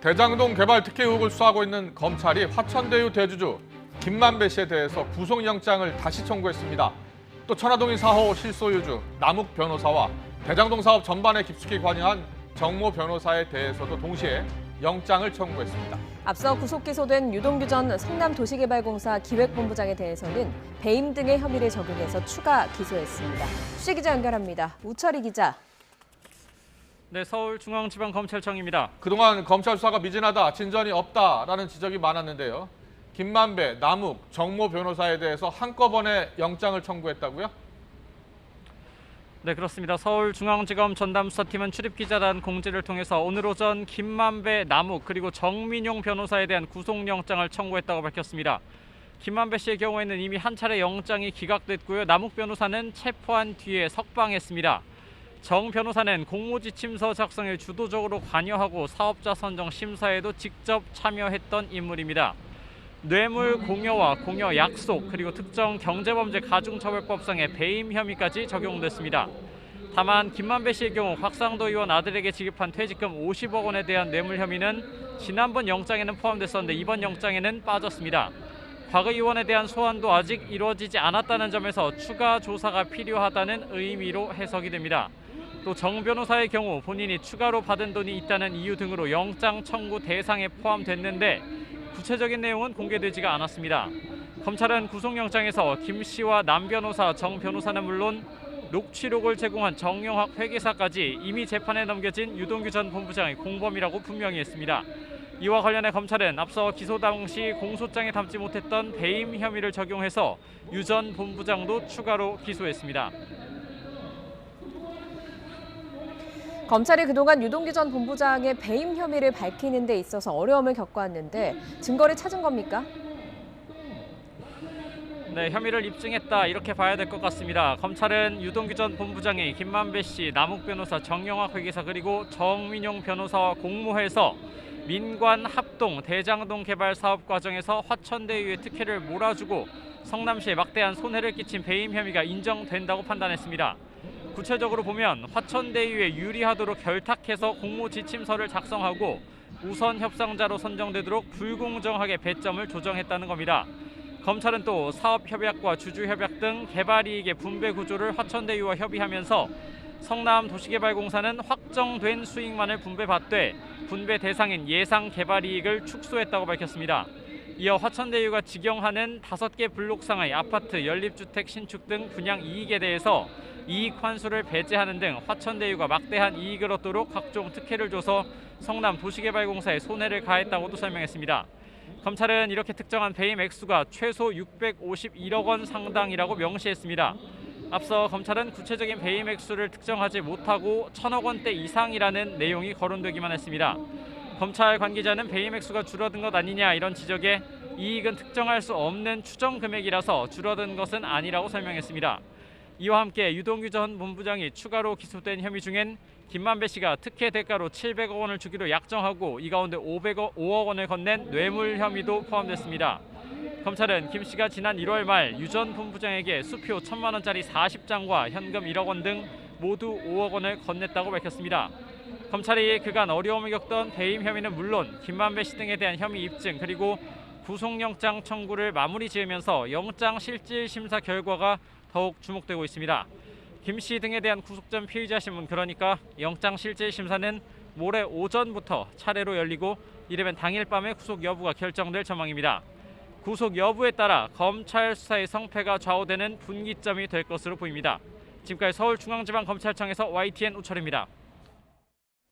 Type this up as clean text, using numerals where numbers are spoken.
대장동 개발 특혜 의혹을 수사하고 있는 검찰이 화천대유 대주주 김만배 씨에 대해서 구속영장을 다시 청구했습니다. 또 천화동인 4호 실소유주 남욱 변호사와 대장동 사업 전반에 깊숙이 관여한 정모 변호사에 대해서도 동시에 영장을 청구했습니다. 앞서 구속 기소된 유동규 전 성남도시개발공사 기획본부장에 대해서는 배임 등의 혐의를 적용해서 추가 기소했습니다. 취재 기자 연결합니다. 우철희 기자. 네, 서울중앙지방검찰청입니다. 그동안 검찰 수사가 미진하다, 진전이 없다라는 지적이 많았는데요. 김만배, 남욱, 정모 변호사에 대해서 한꺼번에 영장을 청구했다고요? 네, 그렇습니다. 서울중앙지검 전담수사팀은 출입기자단 공지를 통해서 오늘 오전 김만배, 남욱 그리고 정민용 변호사에 대한 구속영장을 청구했다고 밝혔습니다. 김만배 씨의 경우에는 이미 한 차례 영장이 기각됐고요. 남욱 변호사는 체포한 뒤에 석방했습니다. 정 변호사는 공모지침서 작성에 주도적으로 관여하고 사업자 선정 심사에도 직접 참여했던 인물입니다. 뇌물 공여와 공여 약속 그리고 특정 경제범죄 가중처벌법상의 배임 혐의까지 적용됐습니다. 다만 김만배 씨의 경우 곽상도 의원 아들에게 지급한 퇴직금 50억 원에 대한 뇌물 혐의는 지난번 영장에는 포함됐었는데 이번 영장에는 빠졌습니다. 곽 의원에 대한 소환도 아직 이루어지지 않았다는 점에서 추가 조사가 필요하다는 의미로 해석이 됩니다. 또 정 변호사의 경우 본인이 추가로 받은 돈이 있다는 이유 등으로 영장 청구 대상에 포함됐는데 구체적인 내용은 공개되지가 않았습니다. 검찰은 구속영장에서 김 씨와 남 변호사, 정 변호사는 물론 녹취록을 제공한 정영학 회계사까지 이미 재판에 넘겨진 유동규 전 본부장의 공범이라고 분명히 했습니다. 이와 관련해 검찰은 앞서 기소 당시 공소장에 담지 못했던 배임 혐의를 적용해서 유 전 본부장도 추가로 기소했습니다. 검찰이 그동안 유동규 전 본부장의 배임 혐의를 밝히는 데 있어서 어려움을 겪어왔는데 증거를 찾은 겁니까? 네, 혐의를 입증했다 이렇게 봐야 될 것 같습니다. 검찰은 유동규 전 본부장이 김만배 씨, 남욱 변호사, 정영학 회계사 그리고 정민용 변호사와 공모해서 민관 합동 대장동 개발 사업 과정에서 화천대유의 특혜를 몰아주고 성남시에 막대한 손해를 끼친 배임 혐의가 인정된다고 판단했습니다. 구체적으로 보면 화천대유에 유리하도록 결탁해서 공모지침서를 작성하고 우선 협상자로 선정되도록 불공정하게 배점을 조정했다는 겁니다. 검찰은 또 사업협약과 주주협약 등 개발이익의 분배 구조를 화천대유와 협의하면서 성남도시개발공사는 확정된 수익만을 분배받되 분배 대상인 예상 개발이익을 축소했다고 밝혔습니다. 이어 화천대유가 직영하는 5개 블록상의 아파트, 연립주택 신축 등 분양 이익에 대해서 이익 환수를 배제하는 등 화천대유가 막대한 이익을 얻도록 각종 특혜를 줘서 성남도시개발공사에 손해를 가했다고도 설명했습니다. 검찰은 이렇게 특정한 배임 액수가 최소 651억 원 상당이라고 명시했습니다. 앞서 검찰은 구체적인 배임 액수를 특정하지 못하고 1,000억 원대 이상이라는 내용이 거론되기만 했습니다. 검찰 관계자는 배임 액수가 줄어든 것 아니냐 이런 지적에 이익은 특정할 수 없는 추정 금액이라서 줄어든 것은 아니라고 설명했습니다. 이와 함께 유동규 전 본부장이 추가로 기소된 혐의 중엔 김만배 씨가 특혜 대가로 700억 원을 주기로 약정하고 이 가운데 5억 원을 건넨 뇌물 혐의도 포함됐습니다. 검찰은 김 씨가 지난 1월 말 유 전 본부장에게 수표 1,000만 원짜리 40장과 현금 1억 원 등 모두 5억 원을 건넸다고 밝혔습니다. 검찰이 그간 어려움을 겪던 배임 혐의는 물론 김만배 씨 등에 대한 혐의 입증 그리고 구속영장 청구를 마무리 지으면서 영장 실질 심사 결과가 더욱 주목되고 있습니다. 김 씨 등에 대한 구속 전 피의자 신문 그러니까 영장 실질 심사는 모레 오전부터 차례로 열리고 이르면 당일 밤에 구속 여부가 결정될 전망입니다. 구속 여부에 따라 검찰 수사의 성패가 좌우되는 분기점이 될 것으로 보입니다. 지금까지 서울중앙지방검찰청에서 YTN 우철입니다.